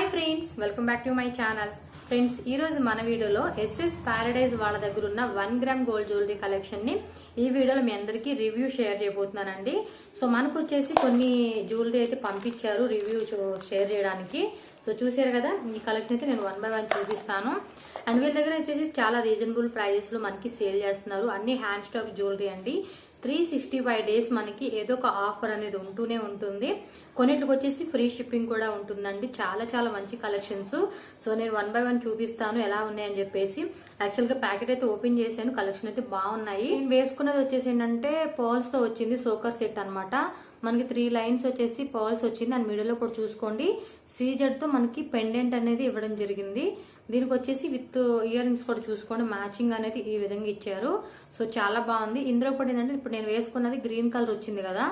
Hi friends, welcome back to my channel. Friends, ఈ రోజు మన వీడియోలో ఎస్ఎస్ ప్యారడైజ్ వాళ్ళ దగ్గర ఉన్న 1 గ్రామ్ గోల్డ్ జ్యువెలరీ కలెక్షన్ ని ఈ వీడియోలో మీ అందరికీ రివ్యూ షేర్ చేయబోతున్నానండి. సో మనకు వచ్చేసి కొన్ని జ్యువెలరీ అయితే పంపించారు రివ్యూ షేర్ చేయడానికి. సో చూసారు కదా, ఈ కలెక్షన్ అయితే నేను 1 by 1 చూపిస్తాను. అండ్ వీళ్ళ దగ్గర వచ్చేసి చాలా రీజనబుల్ ప్రైజెస్ లో మనకి సేల్ చేస్తున్నారు. అన్ని హ్యాండ్ స్టాక్ జ్యువెలరీ అండి. 365 డేస్ మనకి ఏదో ఒక ఆఫర్ అనేది ఉంటూనే ఉంటుంది. కొన్నిటికి వచ్చేసి ఫ్రీ షిప్పింగ్ కూడా ఉంటుందండి. చాలా చాలా మంచి కలెక్షన్స్. సో నేను 1 by 1 చూపిస్తాను ఎలా ఉన్నాయని చెప్పేసి. యాక్చువల్ గా ప్యాకెట్ అయితే ఓపెన్ చేశాను, కలెక్షన్ అయితే బాగున్నాయి. నేను వేసుకున్నది వచ్చేసి ఏంటంటే పర్ల్స్ తో వచ్చింది, సోకర్ సెట్ అనమాట. మనకి 3 లైన్స్ వచ్చేసి పర్ల్స్ వచ్చింది. అండ్ మిడిల్ లో కూడా చూసుకోండి సీజెడ్ తో మనకి పెండెంట్ అనేది ఇవ్వడం జరిగింది. దీనికి వచ్చేసి విత్ ఇయర్ రింగ్స్ కూడా చూసుకోండి, మ్యాచింగ్ అనేది ఈ విధంగా ఇచ్చారు. సో చాలా బాగుంది. ఇందులో కూడా ఏంటంటే ఇప్పుడు నేను వేసుకున్నది గ్రీన్ కలర్ వచ్చింది కదా,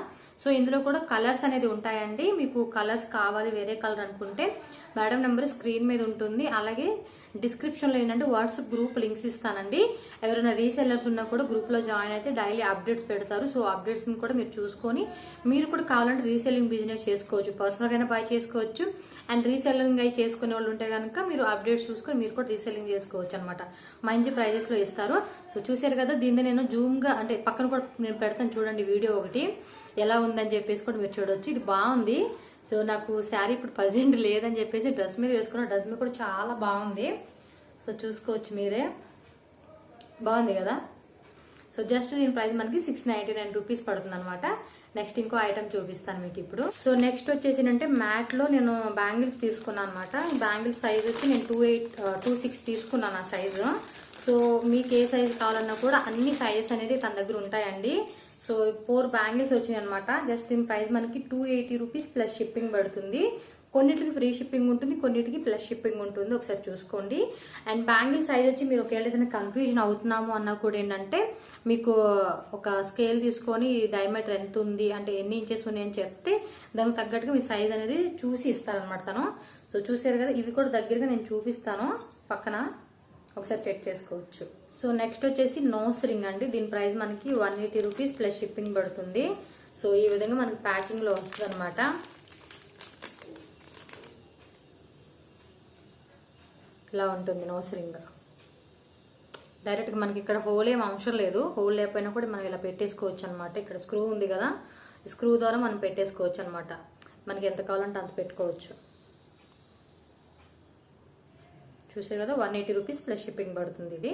సో ఇందులో కూడా కలర్స్ అనేది ఉంటాయండి. మీకు కలర్స్ కావాలి వేరే కలర్ అనుకుంటే మేడం నెంబర్ స్క్రీన్ మీద ఉంటుంది. అలాగే డిస్క్రిప్షన్ లో ఏంటంటే వాట్సాప్ గ్రూప్ లింక్స్ ఇస్తానండి. ఎవరైనా రీసెల్లర్స్ ఉన్నా కూడా గ్రూప్ లో జాయిన్ అయితే డైలీ అప్డేట్స్ పెడతారు. సో అప్డేట్స్ ని కూడా మీరు చూసుకొని మీరు కూడా కావాలంటే రీసెల్లింగ్ బిజినెస్ చేసుకోవచ్చు, పర్సనల్ గా బై చేసుకోవచ్చు. అండ్ రీసెల్లింగ్ అయి చేసుకునే వాళ్ళు ఉంటే కనుక మీరు అప్డేట్స్ చూసుకొని మీరు కూడా రీసెల్లింగ్ చేసుకోవచ్చు అనమాట. మంచి ప్రైజెస్ లో ఇస్తారు. సో చూసారు కదా, దీన్ని నేను జూమ్ గా అంటే పక్కన కూడా నేను పెడతాను చూడండి వీడియో ఒకటి ఎలా ఉందని చెప్పేసి కూడా మీరు చూడవచ్చు. ఇది బాగుంది. సో నాకు శారీ ఇప్పుడు ప్రజెంట్ లేదని చెప్పేసి డ్రెస్ మీద వేసుకున్న, డ్రెస్ మీద కూడా చాలా బాగుంది. సో చూసుకోవచ్చు మీరే, బాగుంది కదా. సో జస్ట్ దీని ప్రైస్ మనకి 699 రూపీస్ పడుతుంది అనమాట. నెక్స్ట్ ఇంకో ఐటమ్ చూపిస్తాను మీకు ఇప్పుడు. సో నెక్స్ట్ వచ్చేసి అంటే మ్యాట్ లో నేను బ్యాంగిల్స్ తీసుకున్నాను అనమాట. బ్యాంగిల్స్ సైజ్ వచ్చి నేను 26 తీసుకున్నాను ఆ సైజు. సో మీకు ఏ సైజ్ కావాలన్నా కూడా అన్ని సైజెస్ అనేది తన దగ్గర ఉంటాయండి. సో 4 బ్యాంగిల్స్ వచ్చినాయి అనమాట. జస్ట్ దీని ప్రైస్ మనకి 280 రూపీస్ ప్లస్ షిప్పింగ్ పడుతుంది. కొన్నిటికి ఫ్రీ షిప్పింగ్ ఉంటుంది, కొన్నిటికి ప్లస్ షిప్పింగ్ ఉంటుంది. ఒకసారి చూసుకోండి. అండ్ బ్యాంగిల్ సైజ్ వచ్చి మీరు ఒకవేళ ఏదైనా కన్ఫ్యూజన్ అవుతున్నాము అన్నా కూడా ఏంటంటే మీకు ఒక స్కేల్ తీసుకొని డయామీటర్ ఎంత ఉంది అంటే ఎన్ని ఇంచెస్ ఉన్నాయి అని చెప్తే దానికి తగ్గట్టుగా మీ సైజ్ అనేది చూసి ఇస్తారనమాట తను. సో చూసారు కదా, ఇవి కూడా దగ్గరగా నేను చూపిస్తాను పక్కన, ఒకసారి చెక్ చేసుకోవచ్చు. సో నెక్స్ట్ వచ్చేసి నోస్ రింగ్ అండి. దీని ప్రైస్ మనకి 180 రూపీస్ ప్లస్ షిప్పింగ్ పడుతుంది. సో ఈ విధంగా మనకి ప్యాకింగ్ లో వస్తుంది అనమాట. ఇలా ఉంటుంది నోస్ రింగ్. డైరెక్ట్ గా మనకి ఇక్కడ హోల్ ఏం అవసరం లేదు. హోల్ లేకపోయినా కూడా మనం ఇలా పెట్టేసుకోవచ్చు అనమాట. ఇక్కడ స్క్రూ ఉంది కదా, ఈ స్క్రూ ద్వారా మనం పెట్టేసుకోవచ్చు అనమాట. మనకి ఎంత కావాలంటే అంత పెట్టుకోవచ్చు. చూసారు కదా, 180 రూపీస్ ప్లస్ షిప్పింగ్ పడుతుంది ఇది.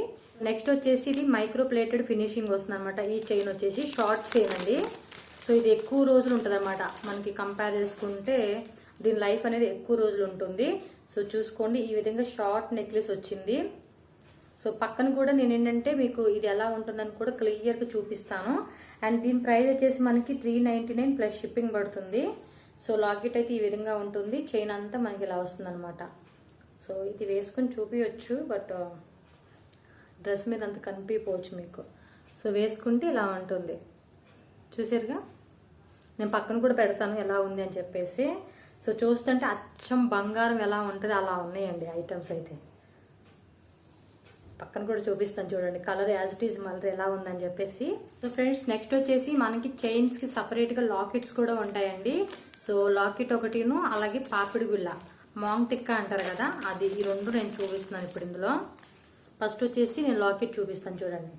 నెక్స్ట్ వచ్చేసి ఇది మైక్రో ప్లేటెడ్ ఫినిషింగ్ వస్తుంది అనమాట. ఈ చైన్ వచ్చేసి షార్ట్ చైన్ అండి. సో ఇది ఎక్కువ రోజులు ఉంటుంది అనమాట. మనకి కంపేర్ చేసుకుంటే దీని లైఫ్ అనేది ఎక్కువ రోజులు ఉంటుంది. సో చూసుకోండి, ఈ విధంగా షార్ట్ నెక్లెస్ వచ్చింది. సో పక్కన కూడా నేను ఏంటంటే మీకు ఇది ఎలా ఉంటుందని కూడా క్లియర్ గా చూపిస్తాను. అండ్ దీని ప్రైస్ వచ్చేసి మనకి 399 ప్లస్ షిప్పింగ్ పడుతుంది. సో లాకెట్ అయితే ఈ విధంగా ఉంటుంది. చైన్ అంతా మనకి ఇలా వస్తుంది అనమాట. సో ఇది వేసుకొని చూపించవచ్చు, బట్ డ్రెస్ మీద అంత కనిపించవచ్చు మీకు. సో వేసుకుంటే ఇలా ఉంటుంది. చూసారుగా, నేను పక్కన కూడా పెడతాను ఎలా ఉంది అని చెప్పేసి. సో చూస్తుంటే అచ్చం బంగారం ఎలా ఉంటుంది అలా ఉన్నాయండి ఐటమ్స్ అయితే. పక్కన కూడా చూపిస్తాను చూడండి, కలర్ యాజ్ ఇట్ ఈజ్ మళ్ళీ ఎలా ఉందని చెప్పేసి. సో ఫ్రెండ్స్, నెక్స్ట్ వచ్చేసి మనకి చైన్స్ కి సపరేట్ గా లాకెట్స్ కూడా ఉంటాయండి. సో లాకెట్ ఒకటిను, అలాగే పాపిడి గుల్ల మాంగ్ టిక్క అంటారు కదా, అది. ఈ రెండు నేను చూపిస్తున్నాను ఇప్పుడు ఇందులో. ఫస్ట్ వచ్చేసి నేను లాకెట్ చూపిస్తాను చూడండి.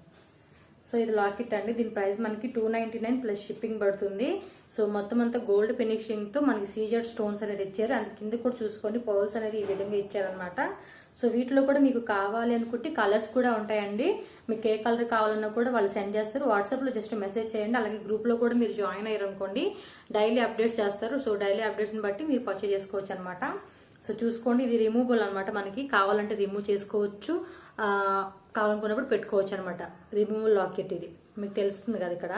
సో ఇది లాకెట్ అండి. దీని ప్రైస్ మనకి 299 ప్లస్ షిప్పింగ్ పడుతుంది. సో మొత్తం అంతా గోల్డ్ ఫినిషింగ్ తో మనకి సీజెడ్ స్టోన్స్ అనేది ఇచ్చారు. అండ్ కింద కూడా చూసుకోండి పర్ల్స్ అనేది ఈ విధంగా ఇచ్చారనమాట. సో వీటిలో కూడా మీకు కావాలి అనుకుంటే కలర్స్ కూడా ఉంటాయండి. మీకు ఏ కలర్ కావాలన్నా కూడా వాళ్ళు సెండ్ చేస్తారు. వాట్సాప్ లో జస్ట్ మెసేజ్ చేయండి. అలాగే గ్రూప్ లో కూడా మీరు జాయిన్ అయ్యారు అనుకోండి, డైలీ అప్డేట్స్ చేస్తారు. సో డైలీ అప్డేట్స్ ని బట్టి మీరు పర్చేజ్ చేసుకోవచ్చు అనమాట. సో చూసుకోండి, ఇది రిమూవబుల్ అనమాట. మనకి కావాలంటే రిమూవ్ చేసుకోవచ్చు, కావాలనుకున్నప్పుడు పెట్టుకోవచ్చు అనమాట. రిమూవబుల్ లాకెట్ ఇది మీకు తెలుస్తుంది కదా, ఇక్కడ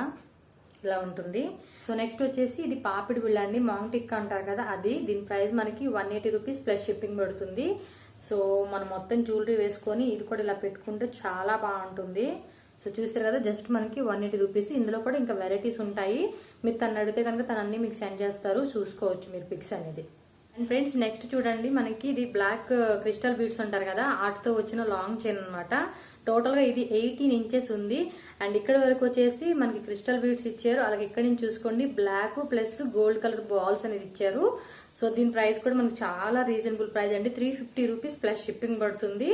ఇలా ఉంటుంది. సో నెక్స్ట్ వచ్చేసి ఇది పాపిడి బిళ్ళ అండి, మాంగ్ టిక్ అంటారు కదా అది. దీని ప్రైస్ మనకి 180 రూపీస్ ప్లస్ షిప్పింగ్ పడుతుంది. సో మనం మొత్తం జ్యువెలరీ వేసుకొని ఇది కూడా ఇలా పెట్టుకుంటే చాలా బాగుంటుంది. సో చూసారు కదా, జస్ట్ మనకి 180 రూపీస్. ఇందులో కూడా ఇంకా వెరైటీస్ ఉంటాయి. మీరు తను అడిగితే కనుక తను అన్ని మీకు సెండ్ చేస్తారు, చూసుకోవచ్చు మీరు పిక్స్ అనేది. అండ్ ఫ్రెండ్స్, నెక్స్ట్ చూడండి, మనకి ఇది బ్లాక్ క్రిస్టల్ బీడ్స్ ఉంటారు కదా, వాటితో వచ్చిన లాంగ్ చైన్ అనమాట. టోటల్ గా ఇది 18 ఇంచెస్ ఉంది. అండ్ ఇక్కడ వరకు వచ్చేసి మనకి క్రిస్టల్ బీడ్స్ ఇచ్చారు. అలాగే ఇక్కడ నుంచి చూసుకోండి black plus gold colour balls అనేది ఇచ్చారు. సో దీని ప్రైస్ కూడా మనకు చాలా రీజనబుల్ ప్రైస్ అండి. 350 రూపీస్ ప్లస్ షిప్పింగ్ పడుతుంది.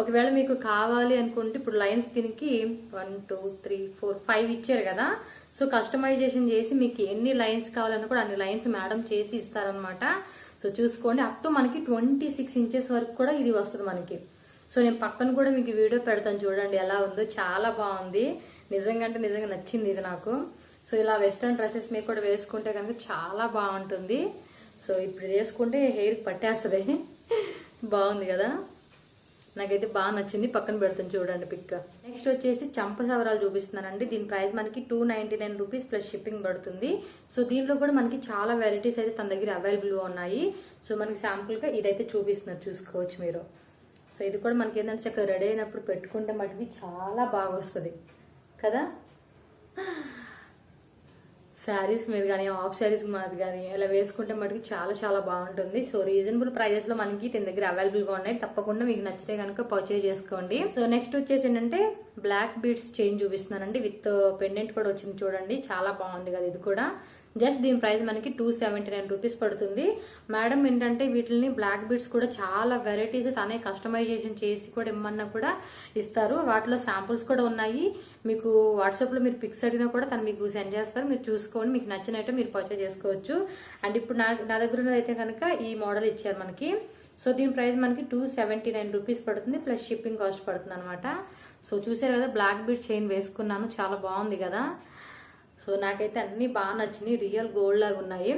ఒకవేళ మీకు కావాలి అనుకుంటే ఇప్పుడు లైన్స్ దీనికి 1 2 3 4 5 ఇచ్చారు కదా. సో కస్టమైజేషన్ చేసి మీకు ఎన్ని లైన్స్ కావాలన్నా కూడా అన్ని లైన్స్ మేడం చేసి ఇస్తారనమాట. సో చూసుకోండి, అప్ టు మనకి 26 ఇంచెస్ వరకు కూడా ఇది వస్తుంది మనకి. సో నేను పక్కన కూడా మీకు వీడియో పెడతాను చూడండి ఎలా ఉందో, చాలా బాగుంది నిజంగా, అంటే నిజంగా నచ్చింది ఇది నాకు. సో ఇలా వెస్ట్రన్ డ్రెస్సెస్ మీద కూడా వేసుకుంటే కనుక చాలా బాగుంటుంది. సో ఇప్పుడు వేసుకుంటే హెయిర్ పట్టేస్తుంది. బాగుంది కదా, నాకైతే బాగా నచ్చింది. పక్కన పెడతాను చూడండి పిక్. నెక్స్ట్ వచ్చేసి చంప సవరాలు చూపిస్తున్నానండి. దీని ప్రైస్ మనకి 299 రూపీస్ ప్లస్ షిప్పింగ్ పడుతుంది. సో దీంట్లో కూడా మనకి చాలా వెరైటీస్ అయితే తన దగ్గర అవైలబుల్గా ఉన్నాయి. సో మనకి శాంపుల్గా ఇదైతే చూపిస్తున్నారు, చూసుకోవచ్చు మీరు. సో ఇది కూడా మనకి ఏంటంటే చక్కగా రెడీ అయినప్పుడు పెట్టుకుంటే మటుకి చాలా బాగా వస్తుంది కదా. శారీస్ మీద కానీ హాఫ్ శారీస్ మీద కానీ ఇలా వేసుకుంటే మటుకు చాలా చాలా బాగుంటుంది. సో రీజనబుల్ ప్రైజెస్ లో మనకి దీని దగ్గర అవైలబుల్ గా ఉన్నాయి. తప్పకుండా మీకు నచ్చితే కనుక పర్చేజ్ చేసుకోండి. సో నెక్స్ట్ వచ్చేసి ఏంటంటే బ్లాక్ బీడ్స్ చైన్ చూపిస్తున్నానండి. విత్ పెండెంట్ కూడా వచ్చింది చూడండి, చాలా బాగుంది కదా ఇది కూడా. జస్ట్ దీని ప్రైస్ మనకి 279 రూపీస్ పడుతుంది. మేడం ఏంటంటే వీటిని బ్లాక్ బీడ్స్ కూడా చాలా వెరైటీస్ తనే కస్టమైజేషన్ చేసి కూడా ఇమ్మన్నా కూడా ఇస్తారు. వాటిలో శాంపుల్స్ కూడా ఉన్నాయి. మీకు వాట్సాప్ లో మీరు పిక్స్ అడిగినా కూడా తను మీకు సెండ్ చేస్తారు. మీరు చూసుకోండి, మీకు నచ్చినట్టు మీరు పర్చేజ్ చేసుకోవచ్చు. అండ్ ఇప్పుడు నా దగ్గర ఉన్నదైతే కనుక ఈ మోడల్ ఇచ్చారు మనకి. సో దీని ప్రైస్ మనకి 279 రూపీస్ పడుతుంది ప్లస్ షిప్పింగ్ కాస్ట్ పడుతుంది అనమాట. సో చూసారు కదా, బ్లాక్ బీడ్ చైన్ వేసుకున్నాను, చాలా బాగుంది కదా. సో నాకైతే అన్ని బాగా నచ్చినాయి, రియల్ గోల్డ్ లాగా ఉన్నాయి.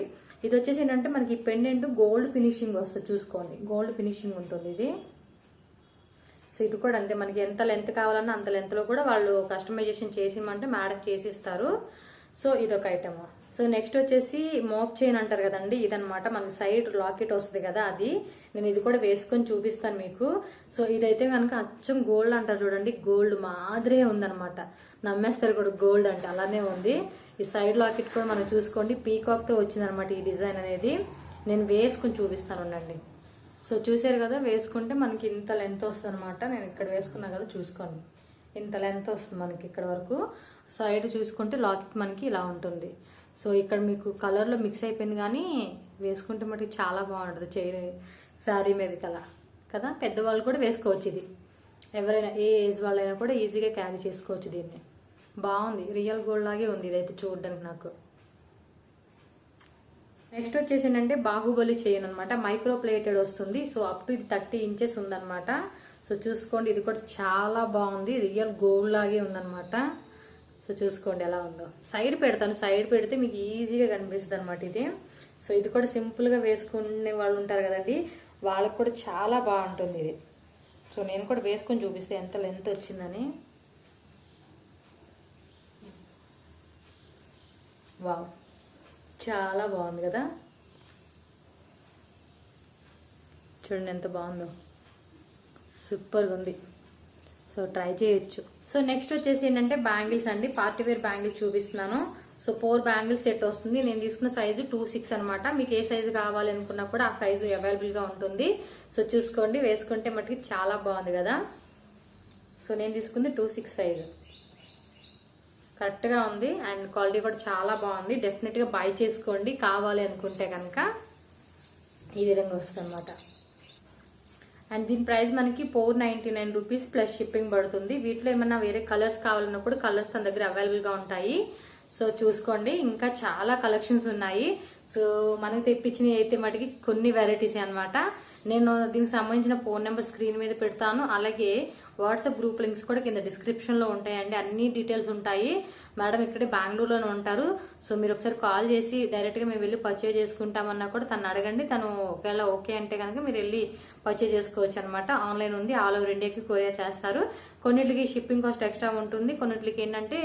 ఇది వచ్చేసి ఏంటంటే మనకి పెండెంట్ గోల్డ్ ఫినిషింగ్ వస్తుంది, చూసుకోండి గోల్డ్ ఫినిషింగ్ ఉంటుంది ఇది. సో ఇది కూడా అంతే, మనకి ఎంత లెంత్ కావాలన్నా అంత లెంత్ లో కూడా వాళ్ళు కస్టమైజేషన్ చేసిమంటే మేడం చేసిస్తారు. సో ఇదొక ఐటమ్. సో నెక్స్ట్ వచ్చేసి మోప్ చైన్ అంటారు కదండి, ఇదనమాట మనకి సైడ్ లాకెట్ వస్తుంది కదా అది. నేను ఇది కూడా వేసుకొని చూపిస్తాను మీకు. సో ఇదైతే కనుక అచ్చం గోల్డ్ అంటారు చూడండి, గోల్డ్ మాదిరే ఉందనమాట. నమ్మేస్తారు కూడా గోల్డ్ అంటే, అలానే ఉంది. ఈ సైడ్ లాకెట్ కూడా మనం చూసుకోండి, పీకాక్ తో వచ్చిందనమాట ఈ డిజైన్ అనేది. నేను వేసుకొని చూపిస్తాను ఉండండి. సో చూసారు కదా, వేసుకుంటే మనకి ఇంత లెంత్ వస్తుంది అనమాట. నేను ఇక్కడ వేసుకున్నా కదా, చూసుకోండి ఇంత లెంత్ వస్తుంది మనకి ఇక్కడ వరకు. సైడ్ చూసుకుంటే లాకెట్ మనకి ఇలా ఉంటుంది. సో ఇక్కడ మీకు కలర్లో మిక్స్ అయిపోయింది, కానీ వేసుకుంటే మటుకు చాలా బాగుంటుంది శారీ మీద కలా కదా. పెద్దవాళ్ళు కూడా వేసుకోవచ్చు ఇది, ఎవరైనా ఏ ఏజ్ వాళ్ళైనా కూడా ఈజీగా క్యారీ చేసుకోవచ్చు దీన్ని. బాగుంది, రియల్ గోల్డ్ లాగే ఉంది ఇదైతే చూడడానికి నాకు. నెక్స్ట్ వచ్చేసి ఏంటంటే బాహుబలి చైన్ అనమాట, మైక్రో ప్లేటెడ్ వస్తుంది. సో అప్ టు ఇది 30 ఇంచెస్ ఉందన్నమాట. సో చూసుకోండి, ఇది కూడా చాలా బాగుంది, రియల్ గోల్డ్ లాగే ఉందన్నమాట. సో చూసుకోండి ఎలా ఉందో. సైడ్ పెడతాను, సైడ్ పెడితే మీకు ఈజీగా కనిపిస్తుంది అనమాట ఇది. సో ఇది కూడా సింపుల్ గా వేసుకునే వాళ్ళు ఉంటారు కదండి, వాళ్ళకి కూడా చాలా బాగుంటుంది ఇది. సో నేను కూడా వేసుకొని చూపిస్తే ఎంత లెంత్ వచ్చిందని. వావ్, చాలా బాగుంది కదా, చూడండి ఎంత బాగుందో, సూపర్గా ఉంది. సో ట్రై చేయొచ్చు. సో నెక్స్ట్ వచ్చేసి ఏంటంటే బ్యాంగిల్స్ అండి, పార్టీ వేర్ బ్యాంగిల్ చూపిస్తున్నాను. సో 4 బ్యాంగిల్స్ సెట్ వస్తుంది. నేను తీసుకున్న సైజు 2.6 అనమాట. మీకు ఏ సైజు కావాలి అనుకున్నా కూడా ఆ సైజు అవైలబుల్ గా ఉంటుంది. సో చూసుకోండి, వేసుకుంటే మటుకి చాలా బాగుంది కదా. సో నేను తీసుకుంది 2.6 సైజు, కరెక్ట్ గా ఉంది. అండ్ క్వాలిటీ కూడా చాలా బాగుంది. డెఫినెట్ గా బై చేసుకోండి కావాలి అనుకుంటే కనుక. ఈ విధంగా వస్తుంది అనమాట. అండ్ దీని ప్రైస్ మనకి 499 రూపీస్ ప్లస్ షిప్పింగ్ పడుతుంది. వీటిలో ఏమన్నా వేరే కలర్స్ కావాలన్నా కూడా కలర్స్ తన దగ్గర అవైలబుల్ గా ఉంటాయి. సో చూసుకోండి, ఇంకా చాలా కలెక్షన్స్ ఉన్నాయి. సో మనకు తెప్పించినవి అయితే మటుకి కొన్ని వెరైటీస్ అనమాట. నేను దీనికి సంబంధించిన ఫోన్ నెంబర్ స్క్రీన్ మీద పెడతాను, అలాగే వాట్సాప్ గ్రూప్ లింక్స్ కూడా కింద డిస్క్రిప్షన్ లో ఉంటాయండి. అన్ని డీటెయిల్స్ ఉంటాయి. మేడం ఇక్కడే బెంగళూరులోనే ఉంటారు. సో మీరు ఒకసారి కాల్ చేసి డైరెక్ట్ గా మేము వెళ్ళి పర్చేజ్ చేసుకుంటామన్నా కూడా తను అడగండి. తను ఒకవేళ ఓకే అంటే కనుక మీరు వెళ్ళి పర్చేజ్ చేసుకోవచ్చు అనమాట. ఆన్లైన్ ఉంది, ఆల్ ఓవర్ ఇండియాకి కొరియర్ చేస్తారు. కొన్నిటికి షిప్పింగ్ కాస్ట్ ఎక్స్ట్రా ఉంటుంది, కొన్నిటికి ఏంటంటే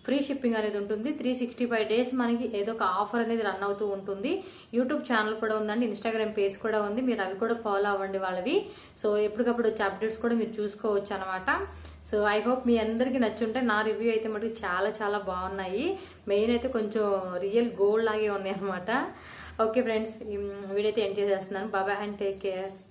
ఫ్రీ షిప్పింగ్ అనేది ఉంటుంది. 365 డేస్ మనకి ఏదో ఒక ఆఫర్ అనేది రన్ అవుతూ ఉంటుంది. యూట్యూబ్ ఛానల్ కూడా ఉందండి, ఇన్స్టాగ్రామ్ పేజ్ కూడా ఉంది, మీరు అవి కూడా ఫాలో అవ్వండి వాళ్ళవి. సో ఎప్పటికప్పుడు వచ్చే అప్డేట్స్ కూడా మీరు చూసుకోవచ్చు అనమాట. సో ఐ హోప్ మీ అందరికి నచ్చుంటే. నా రివ్యూ అయితే మటుకు చాలా చాలా బాగున్నాయి. మెయిన్ అయితే కొంచెం రియల్ గోల్డ్ లాగే ఉన్నాయి అనమాట. ఓకే ఫ్రెండ్స్, వీడియో అయితే ఎండ్ చేసేస్తున్నాను. Bye and take care.